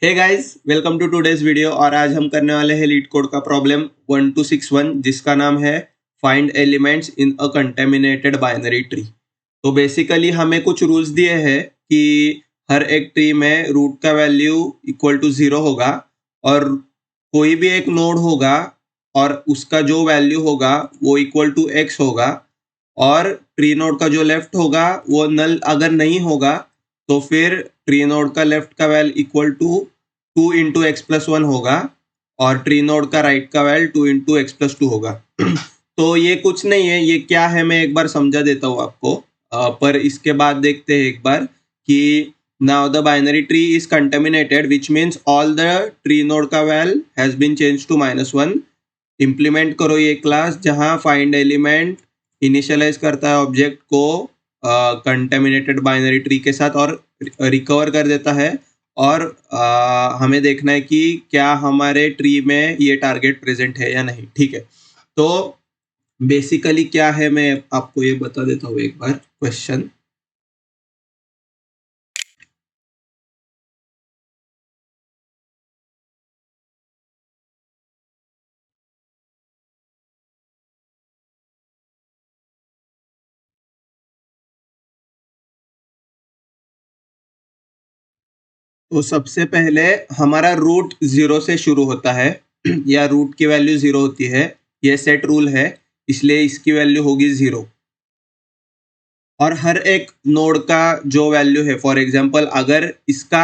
Hey guys, welcome to today's video. और आज हम करने वाले हैं लीड कोड का प्रॉब्लम 1261 जिसका नाम है find elements in a contaminated binary tree. तो बेसिकली हमें कुछ रूल्स दिए हैं कि हर एक ट्री में रूट का वैल्यू इक्वल टू 0 होगा और कोई भी एक नोड होगा और उसका जो वैल्यू होगा वो इक्वल टू x होगा और ट्री नोड का जो लेफ्ट होगा वो नल अगर नहीं होगा तो फिर ट्री नोड का लेफ्ट का वैल्यू इक्वल टू 2 × x+1 होगा और ट्री नोड का राइट का वैल्यू 2 × x+2 होगा। तो ये कुछ नहीं है, ये क्या है मैं एक बार समझा देता हूँ आपको। पर इसके बाद देखते हैं एक बार कि now the binary tree is contaminated which means all the tree node का value has been change to -1। Implement करो ये क्लास जहाँ फाइंड एलिमेंट इनिशियलाइज करता है ऑब्जेक्ट को कंटेमिनेटेड बाइनरी ट्री के साथ और रिकवर कर देता है और हमें देखना है कि क्या हमारे ट्री में ये टारगेट प्रेजेंट है या नहीं। ठीक है, तो बेसिकली क्या है मैं आपको ये बता देता हूँ एक बार क्वेश्चन। तो सबसे पहले हमारा रूट 0 से शुरू होता है या रूट की वैल्यू 0 होती है। ये सेट रूल है, इसलिए इसकी वैल्यू होगी 0। और हर एक नोड का जो वैल्यू है, फॉर एग्जांपल अगर इसका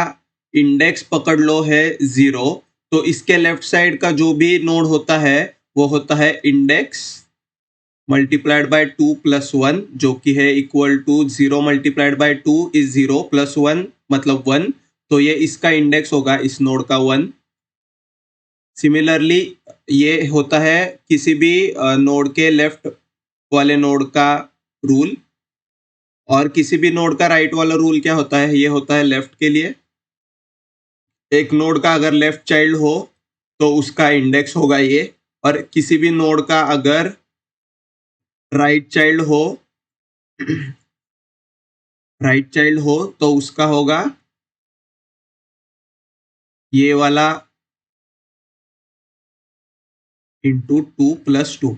इंडेक्स पकड़ लो है 0 तो इसके लेफ्ट साइड का जो भी नोड होता है वो होता है इंडेक्स मल्टीप्लाइड बाय 2 + 1 जो कि है equal to 0 multiplied by 2 is 0 + 1 मतलब 1। तो ये इसका इंडेक्स होगा इस नोड का 1। सिमिलरली ये होता है किसी भी नोड के लेफ्ट वाले नोड का रूल। और किसी भी नोड का राइट वाला रूल क्या होता है, ये होता है लेफ्ट के लिए। एक नोड का अगर लेफ्ट चाइल्ड हो तो उसका इंडेक्स होगा ये, और किसी भी नोड का अगर राइट चाइल्ड हो राइट चाइल्ड हो तो उसका होगा ये वाला इंटू 2 + 2,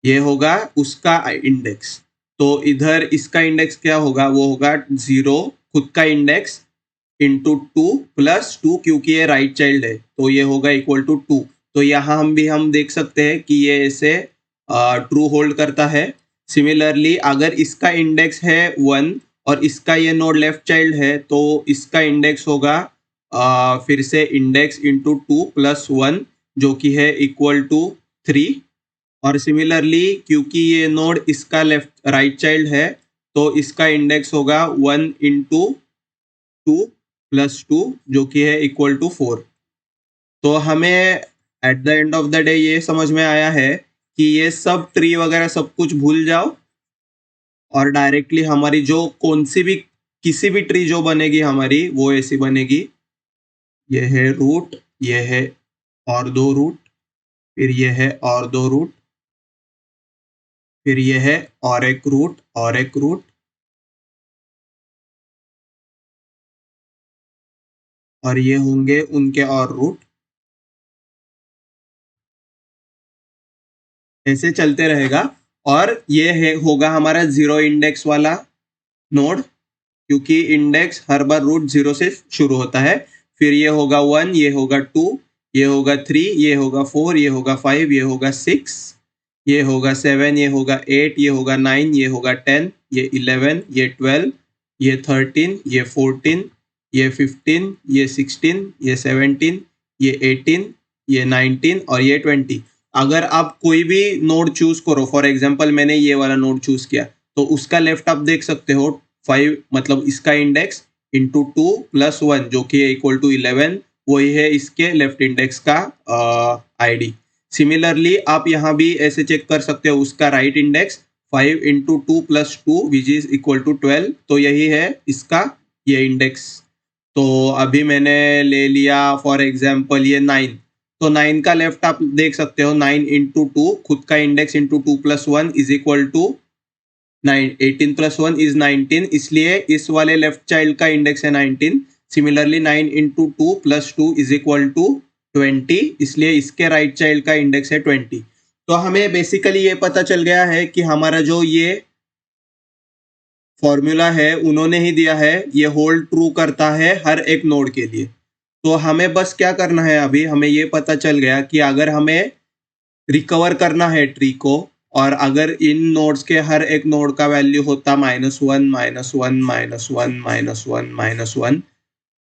ये होगा उसका इंडेक्स। तो इधर इसका इंडेक्स क्या होगा, वो होगा 0 खुद का इंडेक्स इंटू 2 + 2 क्योंकि ये राइट चाइल्ड है तो ये होगा इक्वल टू 2। तो यहाँ हम देख सकते हैं कि ये ऐसे ट्रू होल्ड करता है। सिमिलरली अगर इसका इंडेक्स है 1 और इसका ये नोड लेफ्ट चाइल्ड है तो इसका इंडेक्स होगा फिर से इंडेक्स इंटू 2 + 1 जो कि है इक्वल टू 3। और सिमिलरली क्योंकि ये नोड इसका लेफ्ट राइट चाइल्ड है तो इसका इंडेक्स होगा 1 × 2 + 2 जो कि है इक्वल टू 4। तो हमें at the end of the day ये समझ में आया है कि ये सब ट्री वगैरह सब कुछ भूल जाओ और डायरेक्टली हमारी जो कौन सी भी किसी भी ट्री जो बनेगी हमारी वो ऐसी बनेगी। ये है रूट, ये है और 2 रूट, फिर ये है और 2 रूट, फिर ये है और एक रूट और एक रूट, और ये होंगे उनके और रूट। ऐसे चलते रहेगा। और ये है होगा हमारा 0 इंडेक्स वाला नोड क्योंकि इंडेक्स हर बार रूट 0 से शुरू होता है। फिर ये होगा 1, ये होगा 2, ये होगा 3, ये होगा 4, ये होगा 5, ये होगा 6, ये होगा 7, ये होगा 8, ये होगा 9, ये होगा 10, ये 11, ये 12, ये 13, ये 14, ये 15, ये 16, ये 17, ये 18, ये 19 और ये 20। अगर आप कोई भी नोड चूज करो, फॉर एग्जांपल मैंने ये वाला नोड चूज किया तो उसका लेफ्ट आप देख सकते हो 5 मतलब इसका इंडेक्स इंटू 2 + 1 जो कि इक्वल टू 11, वही है इसके लेफ्ट इंडेक्स का आईडी। सिमिलरली आप यहाँ भी ऐसे चेक कर सकते हो उसका right index 5 × 2 + 2 which is equal to 12, तो यही है इसका ये इंडेक्स। तो अभी मैंने ले लिया फॉर एग्जांपल ये 9, तो 9 का लेफ्ट आप देख सकते हो 9 × 2 खुद का index into 2 + 1 is equal to 9, 18 + 1 is 19, इसलिए इस वाले लेफ्ट चाइल्ड का इंडेक्स है 19। Similarly 9 into 2 plus 2 is equal to 20, इसलिए इसके राइट चाइल्ड का इंडेक्स है 20। तो हमें बेसिकली ये पता चल गया है कि हमारा जो ये फॉर्मूला है उन्होंने ही दिया है, ये होल्ड ट्रू करता है हर एक नोड के लिए। तो हमें बस क्या करना है, अभी हमें ये पता चल गया कि अगर हमें रिकवर करना है ट्री को, और अगर इन नोड्स के हर एक नोड का वैल्यू होता -1 -1 -1 -1 -1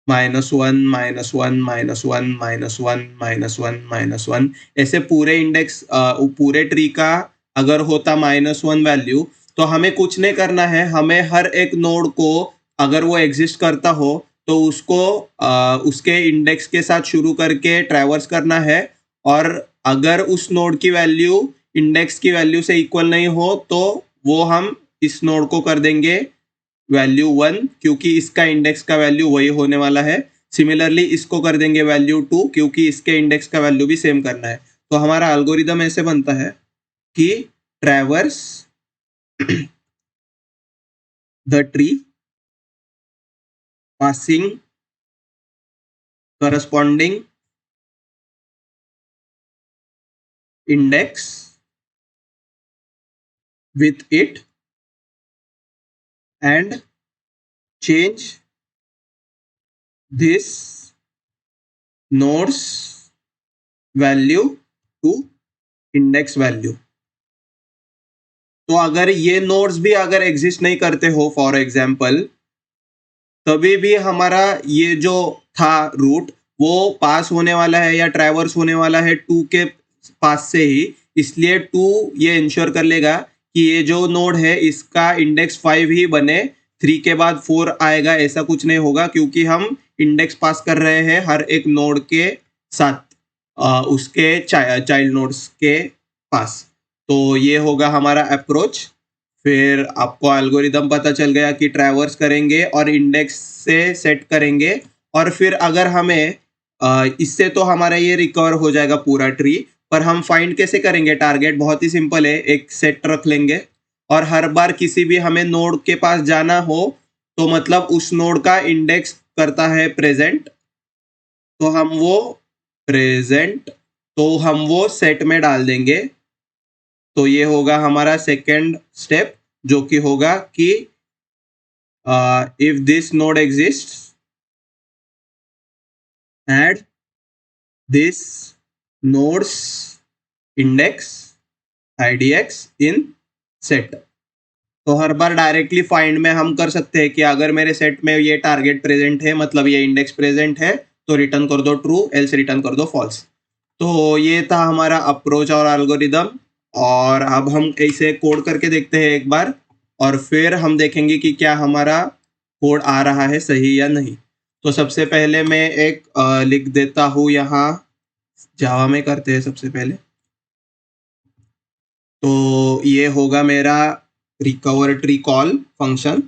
-1 -1 -1 -1 -1 ऐसे पूरे इंडेक्स पूरे ट्री का अगर होता -1 वैल्यू, तो हमें कुछ नहीं करना है, हमें हर एक नोड को अगर वो एग्जिस्ट करता हो तो उसको उसके इंडेक्स के साथ शुरू करके ट्रैवर्स करना है, और अगर उस नोड की वैल्यू इंडेक्स की वैल्यू से इक्वल नहीं हो तो वो हम इस नोड को कर देंगे वैल्यू 1, क्योंकि इसका इंडेक्स का वैल्यू वही होने वाला है। सिमिलरली इसको कर देंगे वैल्यू 2, क्योंकि इसके इंडेक्स का वैल्यू भी सेम करना है। तो हमारा एल्गोरिदम ऐसे बनता है कि traverse the tree passing corresponding index with it and change this node's value to index value। तो अगर ये नोड्स भी अगर एग्जिस्ट नहीं करते हो फॉर एग्जाम्पल, तभी भी हमारा ये जो था रूट वो पास होने वाला है या ट्रैवर्स होने वाला है 2 के पास से ही, इसलिए 2 ये इंश्योर कर लेगा कि ये जो नोड है इसका इंडेक्स 5 ही बने, 3 के बाद 4 आएगा ऐसा कुछ नहीं होगा, क्योंकि हम इंडेक्स पास कर रहे हैं हर एक नोड के साथ उसके चाइल्ड नोड्स के पास। तो ये होगा हमारा अप्रोच। फिर आपको एल्गोरिदम पता चल गया कि ट्रैवर्स करेंगे और इंडेक्स से सेट करेंगे, और फिर अगर हमें इससे तो हमारा ये रिकवर हो जाएगा पूरा ट्री, पर हम फाइंड कैसे करेंगे टारगेट, बहुत ही सिंपल है, एक सेट रख लेंगे और हर बार किसी भी हमें नोड के पास जाना हो तो मतलब उस नोड का इंडेक्स करता है प्रेजेंट, तो हम वो सेट में डाल देंगे। तो ये होगा हमारा सेकेंड स्टेप, जो कि होगा कि if this node exist add this node's index IDX in set. तो हर बार डायरेक्टली फाइंड में हम कर सकते हैं कि अगर मेरे सेट में ये टारगेट प्रेजेंट है, मतलब ये इंडेक्स प्रेजेंट है, तो रिटर्न कर दो ट्रू, एल्स रिटर्न कर दो फॉल्स। तो ये था हमारा अप्रोच और एल्गोरिदम, और अब हम ऐसे कोड करके देखते हैं एक बार, और फिर हम देखेंगे कि क्या हमारा कोड आ रहा है सही या नहीं। तो सबसे पहले मैं एक लिख देता हूँ यहाँ, जावा में करते हैं सबसे पहले। तो ये होगा मेरा रिकवर ट्री कॉल फंक्शन,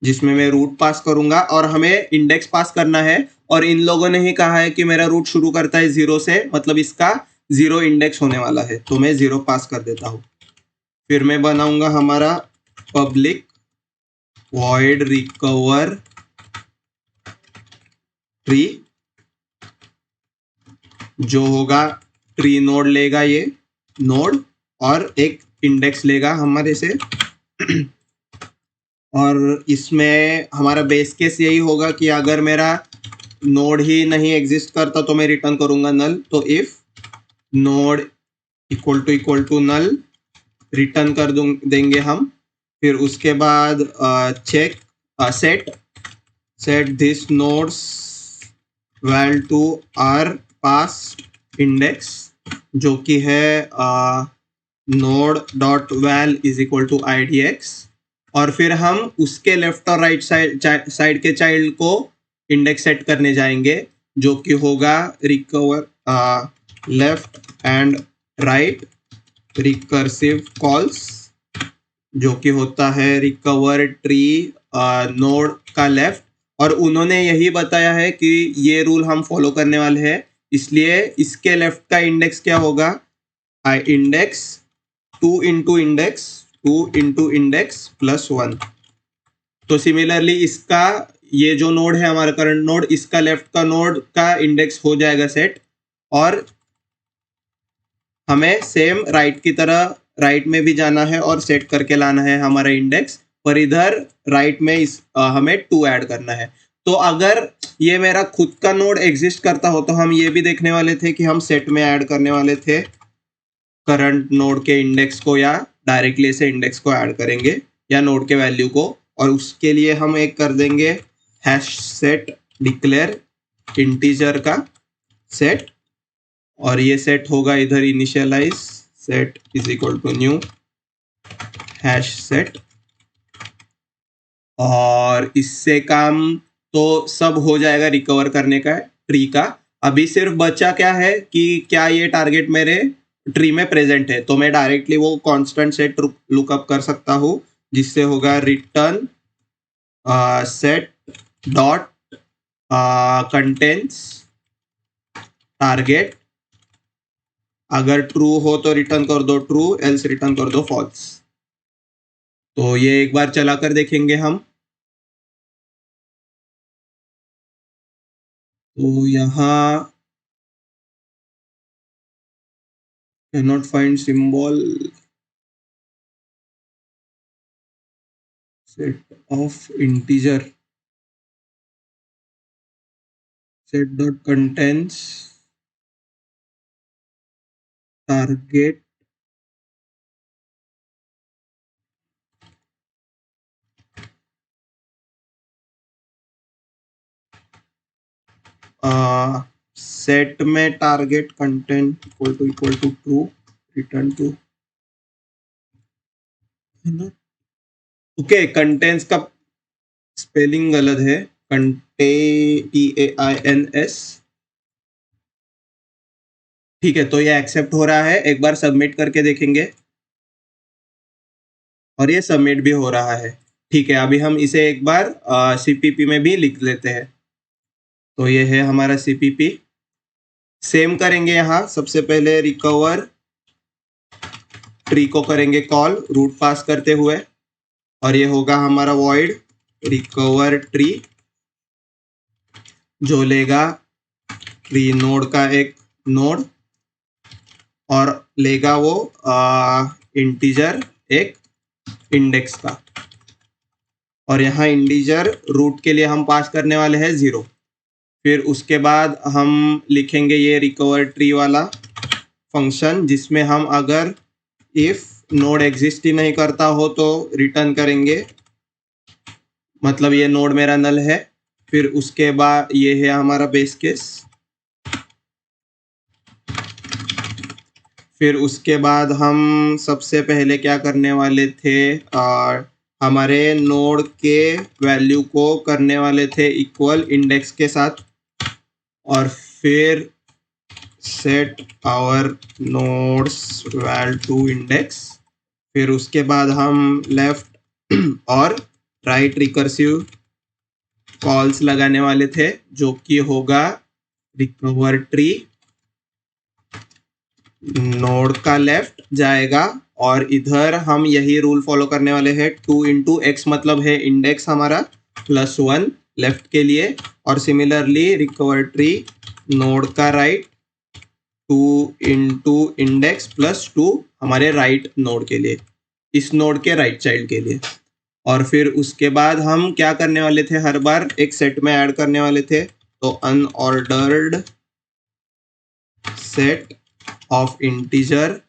जिसमें मैं रूट पास करूंगा और हमें इंडेक्स पास करना है, और इन लोगों ने ही कहा है कि मेरा रूट शुरू करता है 0 से, मतलब इसका 0 इंडेक्स होने वाला है, तो मैं 0 पास कर देता हूँ। फिर मैं बनाऊंगा हमारा पब्लिक वॉइड रिकवर ट्री, जो होगा ट्री नोड लेगा ये नोड और एक इंडेक्स लेगा हमारे से, और इसमें हमारा बेस केस यही होगा कि अगर मेरा नोड ही नहीं एग्जिस्ट करता तो मैं रिटर्न करूंगा नल। तो if node equal to null return कर देंगे हम। फिर उसके बाद check set this node's val to our passed index, जो कि है node dot val is equal to IDX, और फिर हम उसके लेफ्ट और राइट साइड के चाइल्ड को इंडेक्स सेट करने जाएंगे, जो कि होगा recover left and right recursive calls, जो कि होता है रिकवर ट्री नोड का लेफ्ट। और उन्होंने यही बताया है कि ये रूल हम फॉलो करने वाले हैं, इसलिए इसके लेफ्ट का इंडेक्स क्या होगा, इंडेक्स 2 इंटू इंडेक्स प्लस 1। तो सिमिलरली इसका ये जो नोड है हमारा करंट नोड, इसका लेफ्ट का नोड का इंडेक्स हो जाएगा सेट, और हमें सेम राइट की तरह राइट में भी जाना है और सेट करके लाना है हमारा इंडेक्स, पर इधर राइट में हमें 2 ऐड करना है। तो अगर ये मेरा खुद का नोड एग्जिस्ट करता हो तो हम ये भी देखने वाले थे कि हम सेट में ऐड करने वाले थे करंट नोड के इंडेक्स को, या डायरेक्टली से इंडेक्स को ऐड करेंगे या नोड के वैल्यू को, और उसके लिए हम एक कर देंगे हैश सेट डिक्लेयर इंटीजर का सेट, और ये सेट होगा इधर initialize set is equal to new hash set, और इससे काम तो सब हो जाएगा रिकवर करने का ट्री का। अभी सिर्फ बचा क्या है कि क्या ये टारगेट मेरे ट्री में प्रेजेंट है, तो मैं डायरेक्टली वो कांस्टेंट सेट लुकअप कर सकता हूँ, जिससे होगा return set dot contents target, अगर ट्रू हो तो रिटर्न कर दो ट्रू, एल्स रिटर्न कर दो फॉल्स। तो ये एक बार चला कर देखेंगे हम। तो यहाँ cannot find symbol set of integer set dot contains target set में target content equal to true return to, okay contents का स्पेलिंग गलत है, TAINS। ठीक है, तो ये एक्सेप्ट हो रहा है, एक बार सबमिट करके देखेंगे, और ये सबमिट भी हो रहा है। ठीक है, अभी हम इसे एक बार CPP में भी लिख लेते हैं। तो ये है हमारा CPP। सेम करेंगे यहाँ, सबसे पहले रिकवर ट्री को करेंगे कॉल रूट पास करते हुए, और ये होगा हमारा वॉइड रिकवर ट्री, जो लेगा ट्री नोड का एक नोड और लेगा वो इंटीजर एक इंडेक्स का, और यहाँ इंटीजर रूट के लिए हम पास करने वाले हैं 0। फिर उसके बाद हम लिखेंगे ये रिकवर ट्री वाला फंक्शन, जिसमें हम अगर इफ नोड एग्जिस्ट ही नहीं करता हो तो रिटर्न करेंगे, मतलब ये नोड मेरा नल है। फिर उसके बाद ये है हमारा बेस केस, फिर उसके बाद हम सबसे पहले क्या करने वाले थे, हमारे नोड के वैल्यू को करने वाले थे इक्वल इंडेक्स के साथ, और फिर set our node's val to index. फिर उसके बाद हम लेफ्ट और राइट रिकर्सिव कॉल्स लगाने वाले थे, जो कि होगा रिकवर ट्री नोड का लेफ्ट जाएगा, और इधर हम यही रूल फॉलो करने वाले हैं, 2 इंटू एक्स मतलब है इंडेक्स हमारा +1 लेफ्ट के लिए, और सिमिलरली रिकवर ट्री नोड का राइट 2 इंटू इंडेक्स +2 हमारे राइट नोड के लिए, इस नोड के राइट चाइल्ड के लिए। और फिर उसके बाद हम क्या करने वाले थे, हर बार एक सेट में ऐड करने वाले थे, तो unordered set of integer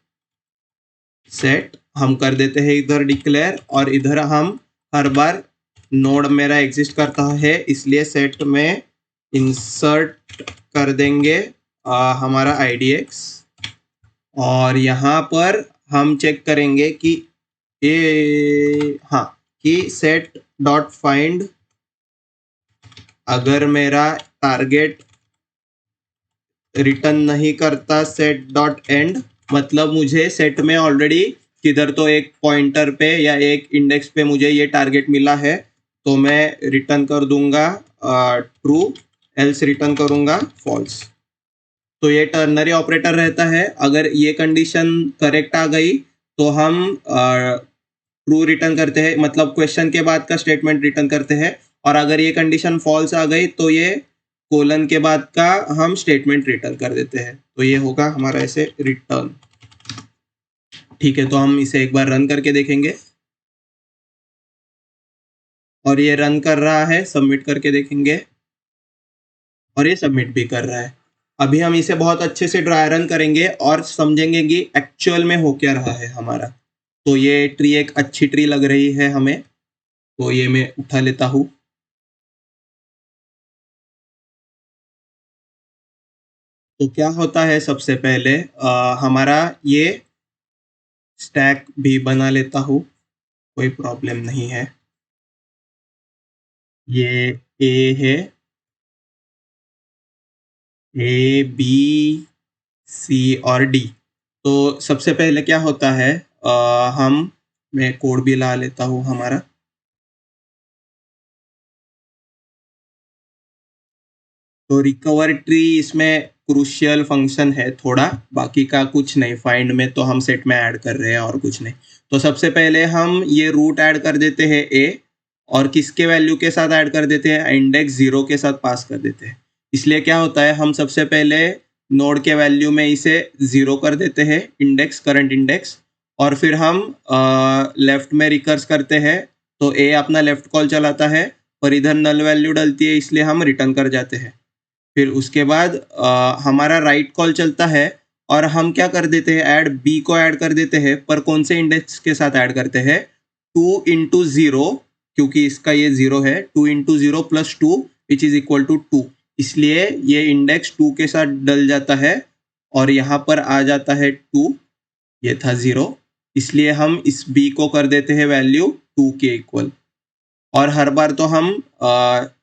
set हम कर देते हैं इधर डिक्लेयर, और इधर हम हर बार नोड मेरा एग्जिस्ट करता है इसलिए सेट में इंसर्ट कर देंगे हमारा IDX, और यहाँ पर हम चेक करेंगे कि हाँ कि सेट डॉट फाइंड, अगर मेरा टारगेट रिटर्न नहीं करता सेट डॉट एंड, मतलब मुझे सेट में ऑलरेडी किधर तो एक पॉइंटर पे या एक इंडेक्स पे मुझे ये टारगेट मिला है, तो मैं रिटर्न कर दूंगा ट्रू, एल्स रिटर्न करूंगा फॉल्स। तो ये टर्नरी ऑपरेटर रहता है, अगर ये कंडीशन करेक्ट आ गई तो हम ट्रू रिटर्न करते हैं, मतलब क्वेश्चन के बाद का स्टेटमेंट रिटर्न करते हैं, और अगर ये कंडीशन फॉल्स आ गई तो ये कोलन के बाद का हम स्टेटमेंट रिटर्न कर देते हैं। तो ये होगा हमारा ऐसे रिटर्न। ठीक है, तो हम इसे एक बार रन करके देखेंगे, और ये रन कर रहा है, सबमिट करके देखेंगे, और ये सबमिट भी कर रहा है। अभी हम इसे बहुत अच्छे से ड्राई रन करेंगे और समझेंगे कि एक्चुअल में हो क्या रहा है हमारा। तो ये ट्री एक अच्छी ट्री लग रही है हमें, तो ये मैं उठा लेता हूँ। तो क्या होता है, सबसे पहले हमारा ये स्टैक भी बना लेता हूँ, कोई प्रॉब्लम नहीं है। ये ए है, ए बी सी और डी। तो सबसे पहले क्या होता है, मैं कोड भी ला लेता हूँ हमारा। तो रिकवर ट्री इसमें क्रूशियल फंक्शन है थोड़ा, बाकी का कुछ नहीं। फाइंड में तो हम सेट में ऐड कर रहे हैं और कुछ नहीं। तो सबसे पहले हम ये रूट ऐड कर देते हैं ए, और किसके वैल्यू के साथ ऐड कर देते हैं, इंडेक्स 0 के साथ पास कर देते हैं। इसलिए क्या होता है, हम सबसे पहले नोड के वैल्यू में इसे 0 कर देते हैं, इंडेक्स करंट इंडेक्स, और फिर हम लेफ्ट में रिकर्स करते हैं। तो ए अपना लेफ्ट कॉल चलाता है, पर इधर नल वैल्यू डलती है, इसलिए हम रिटर्न कर जाते हैं। फिर उसके बाद हमारा राइट कॉल चलता है, और हम क्या कर देते हैं, ऐड बी को ऐड कर देते हैं, पर कौन से इंडेक्स के साथ ऐड करते हैं, 2 × 0, क्योंकि इसका ये 0 है, 2 × 0 + 2 विच इज इक्वल टू 2। इसलिए ये इंडेक्स 2 के साथ डल जाता है, और यहाँ पर आ जाता है 2, ये था 0। इसलिए हम इस बी को कर देते हैं वैल्यू 2 के इक्वल। और हर बार तो हम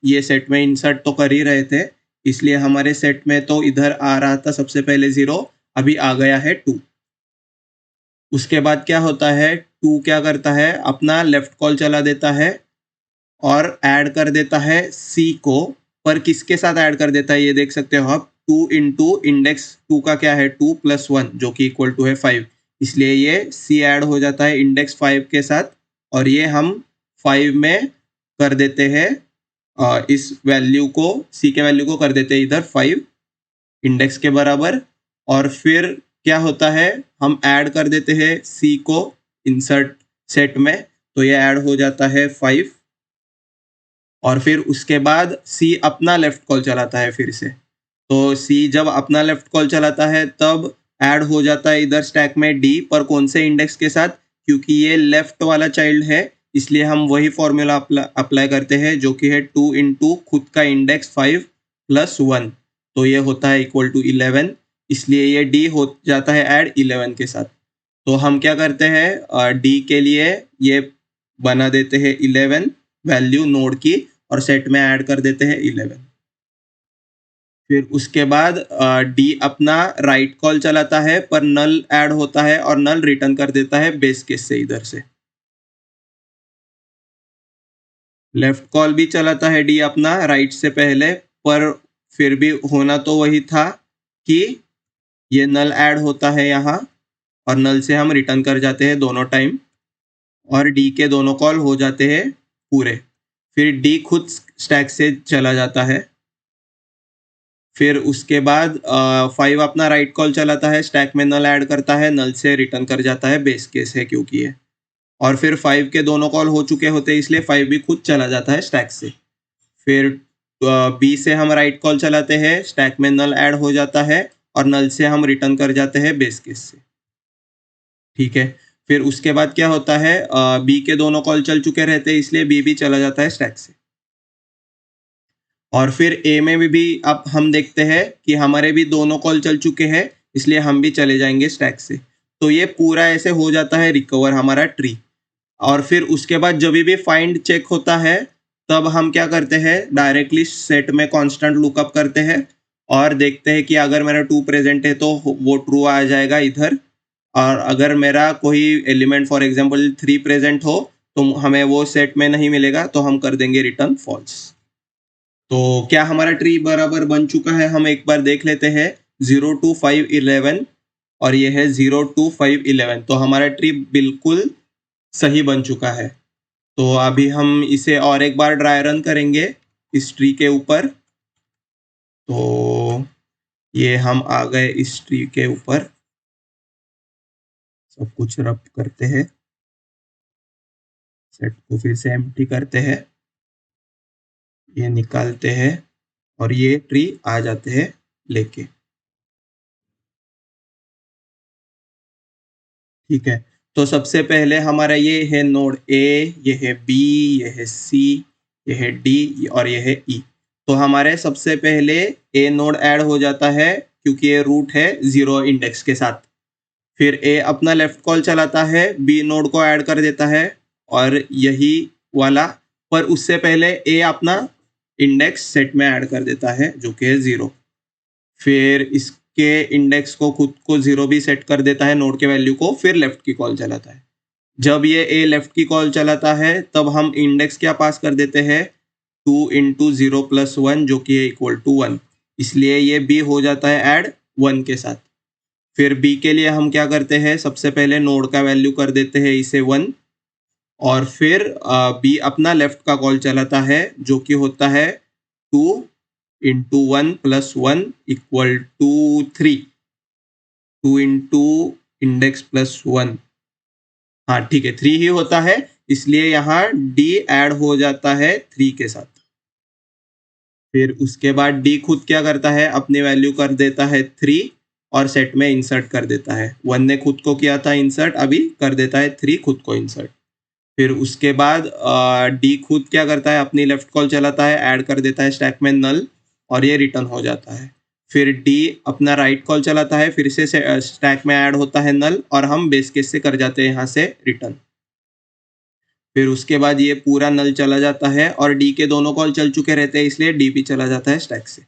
ये सेट में इंसर्ट तो कर ही रहे थे, इसलिए हमारे सेट में तो इधर आ रहा था सबसे पहले 0, अभी आ गया है 2। उसके बाद क्या होता है, 2 क्या करता है, अपना लेफ्ट कॉल चला देता है और ऐड कर देता है सी को, पर किसके साथ ऐड कर देता है ये देख सकते हो आप, 2 × इंडेक्स 2 का क्या है, 2 + 1 जो कि इक्वल टू है 5। इसलिए ये सी ऐड हो जाता है इंडेक्स 5 के साथ, और ये हम 5 में कर देते हैं, इस वैल्यू को, सी के वैल्यू को कर देते हैं इधर 5 इंडेक्स के बराबर। और फिर क्या होता है, हम ऐड कर देते हैं सी को इंसर्ट सेट में, तो ये ऐड हो जाता है 5। और फिर उसके बाद सी अपना लेफ्ट कॉल चलाता है फिर से। तो सी जब अपना लेफ्ट कॉल चलाता है तब ऐड हो जाता है इधर स्टैक में डी, पर कौन से इंडेक्स के साथ, क्योंकि ये लेफ्ट वाला चाइल्ड है, इसलिए हम वही फॉर्मूला अप्लाई करते हैं, जो कि है 2 × खुद का इंडेक्स 5 + 1, तो ये होता है इक्वल टू 11। इसलिए ये डी हो जाता है ऐड 11 के साथ। तो हम क्या करते हैं, डी के लिए ये बना देते हैं 11 वैल्यू नोड की, और सेट में ऐड कर देते हैं 11। फिर उसके बाद डी अपना राइट कॉल चलाता है, पर नल ऐड होता है और नल रिटर्न कर देता है बेस केस से इधर से। लेफ्ट कॉल भी चलाता है डी अपना राइट से पहले, पर फिर भी होना तो वही था कि ये नल ऐड होता है यहाँ, और नल से हम रिटर्न कर जाते हैं दोनों टाइम, और डी के दोनों कॉल हो जाते हैं पूरे। फिर डी खुद स्टैक से चला जाता है। फिर उसके बाद 5 अपना राइट कॉल चलाता है, स्टैक में नल ऐड करता है, नल से रिटर्न कर जाता है, बेस केस है क्योंकि ये। और फिर 5 के दोनों कॉल हो चुके होते हैं, इसलिए 5 भी खुद चला जाता है स्टैक से। फिर बी से हम राइट कॉल चलाते हैं, स्टैक में नल ऐड हो जाता है, और नल से हम रिटर्न कर जाते हैं बेस केस से। ठीक है, फिर उसके बाद क्या होता है, बी के दोनों कॉल चल चुके रहते हैं, इसलिए बी भी चला जाता है स्टैक से। और फिर ए में भी अब हम देखते हैं कि हमारे भी दोनों कॉल चल चुके हैं, इसलिए हम भी चले जाएंगे स्टैक से। तो ये पूरा ऐसे हो जाता है रिकवर हमारा ट्री। और फिर उसके बाद जब भी फाइंड चेक होता है, तब हम क्या करते हैं, डायरेक्टली सेट में कांस्टेंट लुकअप करते हैं, और देखते हैं कि अगर मेरा 2 प्रेजेंट है तो वो ट्रू आ जाएगा इधर, और अगर मेरा कोई एलिमेंट फॉर एग्जांपल 3 प्रेजेंट हो तो हमें वो सेट में नहीं मिलेगा, तो हम कर देंगे रिटर्न फॉल्स। तो क्या हमारा ट्री बराबर बन चुका है, हम एक बार देख लेते हैं। 0 to 5 11, और ये है 0 to 5 11। तो हमारा ट्री बिल्कुल सही बन चुका है। तो अभी हम इसे और एक बार ड्राई रन करेंगे इस ट्री के ऊपर। तो ये हम आ गए इस ट्री के ऊपर, सब कुछ रब करते हैं, सेट को फिर से एम्प्टी करते हैं, ये निकालते हैं और ये ट्री आ जाते हैं लेके। ठीक है, तो सबसे पहले हमारा ये है नोड ए, ये है बी, ये है सी, ये है डी और ये है ई। तो हमारे सबसे पहले ए नोड ऐड हो जाता है क्योंकि ये रूट है 0 इंडेक्स के साथ। फिर ए अपना लेफ्ट कॉल चलाता है, बी नोड को ऐड कर देता है और यही वाला, पर उससे पहले ए अपना इंडेक्स सेट में ऐड कर देता है जो कि है 0। फिर इसके इंडेक्स को खुद को 0 भी सेट कर देता है नोड के वैल्यू को, फिर लेफ्ट की कॉल चलाता है। जब ये ए लेफ्ट की कॉल चलाता है तब हम इंडेक्स क्या पास कर देते हैं, 2 इंटू 0 प्लस 1 जो कि है इक्वल टू 1, इसलिए ये बी हो जाता है ऐड 1 के साथ। फिर बी के लिए हम क्या करते हैं, सबसे पहले नोड का वैल्यू कर देते हैं इसे 1 और फिर बी अपना लेफ्ट का कॉल चलाता है जो कि होता है 2 into 1 plus 1 equal to 3, 2 into index plus 1, हाँ ठीक है 3 ही होता है, इसलिए यहाँ डी ऐड हो जाता है 3 के साथ। फिर उसके बाद डी खुद क्या करता है, अपनी वैल्यू कर देता है 3 और सेट में इंसर्ट कर देता है। 1 ने खुद को किया था इंसर्ट, अभी कर देता है 3 खुद को इंसर्ट। फिर उसके बाद डी खुद क्या करता है, अपनी लेफ्ट कॉल चलाता है, ऐड कर देता है स्टैक में नल और ये रिटर्न हो जाता है। फिर डी अपना राइट कॉल चलाता है, फिर से स्टैक में ऐड होता है नल और हम बेस केस से कर जाते हैं यहाँ से रिटर्न। फिर उसके बाद ये पूरा नल चला जाता है और डी के दोनों कॉल चल चुके रहते हैं, इसलिए डी भी चला जाता है स्टैक से।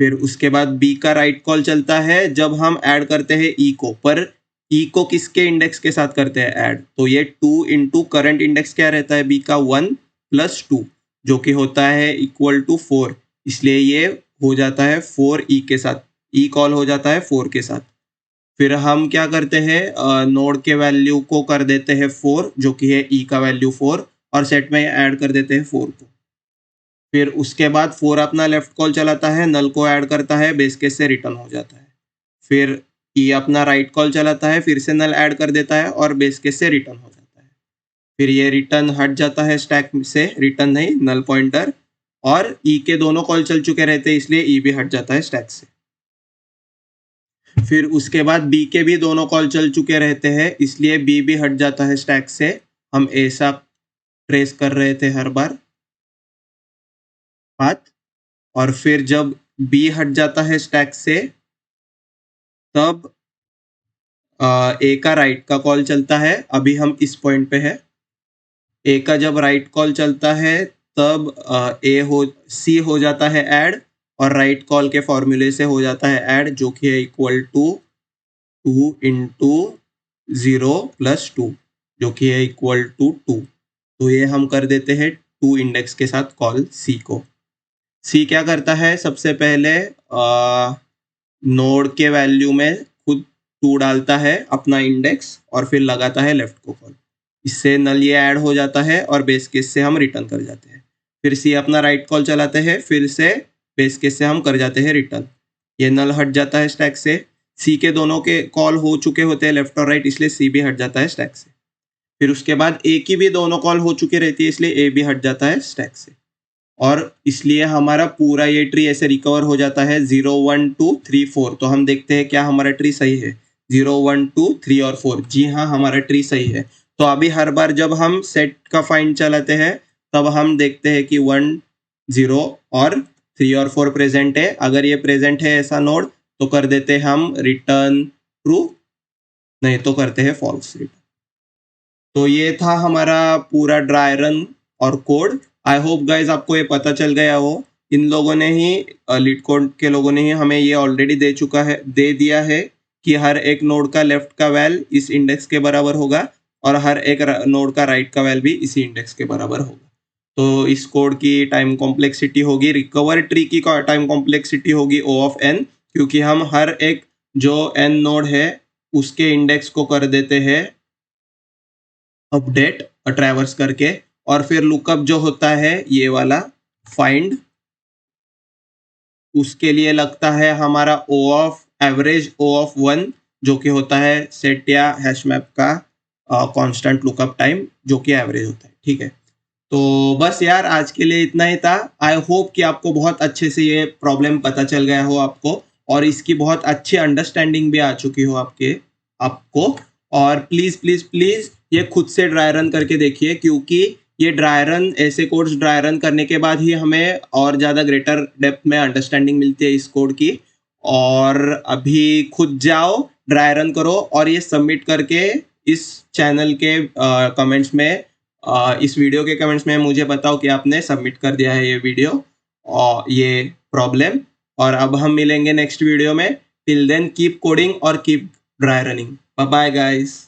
फिर उसके बाद बी का राइट कॉल चलता है जब हम ऐड करते हैं ई को, पर ई को किसके इंडेक्स के साथ करते हैं ऐड, तो ये 2 इंटू करंट इंडेक्स क्या रहता है बी का 1 प्लस 2 जो कि होता है इक्वल टू 4, इसलिए ये हो जाता है 4 ई के साथ, ई कॉल हो जाता है 4 के साथ। फिर हम क्या करते हैं, नोड के वैल्यू को कर देते हैं 4 जो कि है ई का वैल्यू 4 और सेट में ऐड कर देते हैं 4 को। फिर उसके बाद 4 अपना लेफ्ट कॉल चलाता है, नल को ऐड करता है, बेस केस से रिटर्न हो जाता है। फिर ई अपना राइट कॉल चलाता है, फिर से नल ऐड कर देता है और बेस केस से रिटर्न हो जाता है। फिर ये रिटर्न हट जाता है स्टैक से, रिटर्न नहीं नल पॉइंटर, और ई के दोनों कॉल चल चुके रहते हैं इसलिए ई भी हट जाता है स्टैक से। फिर उसके बाद बी के भी दोनों कॉल चल चुके रहते हैं इसलिए बी भी हट जाता है स्टैक से। हम ऐसा ट्रेस कर रहे थे हर बार पाथ, और फिर जब बी हट जाता है स्टैक से तब ए का राइट का कॉल चलता है, अभी हम इस पॉइंट पे है। ए का जब राइट कॉल चलता है तब ए हो सी हो जाता है ऐड और राइट कॉल के फॉर्मूले से हो जाता है ऐड जो कि है इक्वल टू 2 इंटू 0 प्लस 2 जो कि है इक्वल टू 2। तो ये हम कर देते हैं 2 इंडेक्स के साथ कॉल सी को। सी क्या करता है, सबसे पहले नोड के वैल्यू में खुद 2 डालता है अपना इंडेक्स और फिर लगाता है लेफ्ट को कॉल, इससे नल ये ऐड हो जाता है और बेस केस से हम रिटर्न कर जाते हैं। फिर सी अपना राइट कॉल चलाते हैं, फिर से बेस केस से हम कर जाते हैं रिटर्न, ये नल हट जाता है स्टैक से। सी के दोनों के कॉल हो चुके होते हैं लेफ्ट और राइट, इसलिए सी भी हट जाता है स्टैक से। फिर उसके बाद ए की भी दोनों कॉल हो चुकी रहती है इसलिए ए भी हट जाता है स्टैक से, और इसलिए हमारा पूरा ये ट्री ऐसे रिकवर हो जाता है 0 1 2 3 4। तो हम देखते हैं क्या हमारा ट्री सही है, 0 1 2 3 और 4, जी हाँ हमारा ट्री सही है। तो अभी हर बार जब हम सेट का फाइंड चलाते हैं तब हम देखते हैं कि 1 0 और 3 और 4 प्रेजेंट है, अगर ये प्रेजेंट है ऐसा नोड तो कर देते हैं हम रिटर्न ट्रू, नहीं तो करते हैं फॉल्स रिटर्न। तो ये था हमारा पूरा ड्राई रन और कोड। आई होप गाइज आपको ये पता चल गया हो। इन लोगों ने ही लीड कोड के लोगों ने ही हमें ये ऑलरेडी दे दिया है कि हर एक नोड का लेफ्ट का वैल इस इंडेक्स के बराबर होगा और हर एक नोड का राइट का वैल भी इसी इंडेक्स के बराबर होगा। तो इस कोड की टाइम कॉम्प्लेक्सिटी होगी, रिकवर ट्री की टाइम कॉम्प्लेक्सिटी होगी O ऑफ n, क्योंकि हम हर एक जो n नोड है उसके इंडेक्स को कर देते हैं अपडेट ट्रैवर्स करके, और फिर लुकअप जो होता है ये वाला फाइंड, उसके लिए लगता है हमारा ओ ऑफ एवरेज, ओ ऑफ 1, जो कि होता है सेट या हैश मैप का कांस्टेंट लुकअप टाइम, जो कि एवरेज होता है। ठीक है, तो बस यार आज के लिए इतना ही था। आई होप कि आपको बहुत अच्छे से ये प्रॉब्लम पता चल गया हो आपको, और इसकी बहुत अच्छी अंडरस्टैंडिंग भी आ चुकी हो आपको। और प्लीज प्लीज प्लीज ये खुद से ड्राई रन करके देखिए, क्योंकि ये ड्राई रन, ऐसे कोड्स ड्राई रन करने के बाद ही हमें और ज़्यादा ग्रेटर डेप्थ में अंडरस्टैंडिंग मिलती है इस कोड की। और अभी खुद जाओ, ड्राई रन करो, और ये सबमिट करके इस चैनल के कमेंट्स में, इस वीडियो के कमेंट्स में मुझे बताओ कि आपने सबमिट कर दिया है ये वीडियो और ये प्रॉब्लम। और अब हम मिलेंगे नेक्स्ट वीडियो में। टिल देन कीप कोडिंग और keep dry running. Bye bye guys.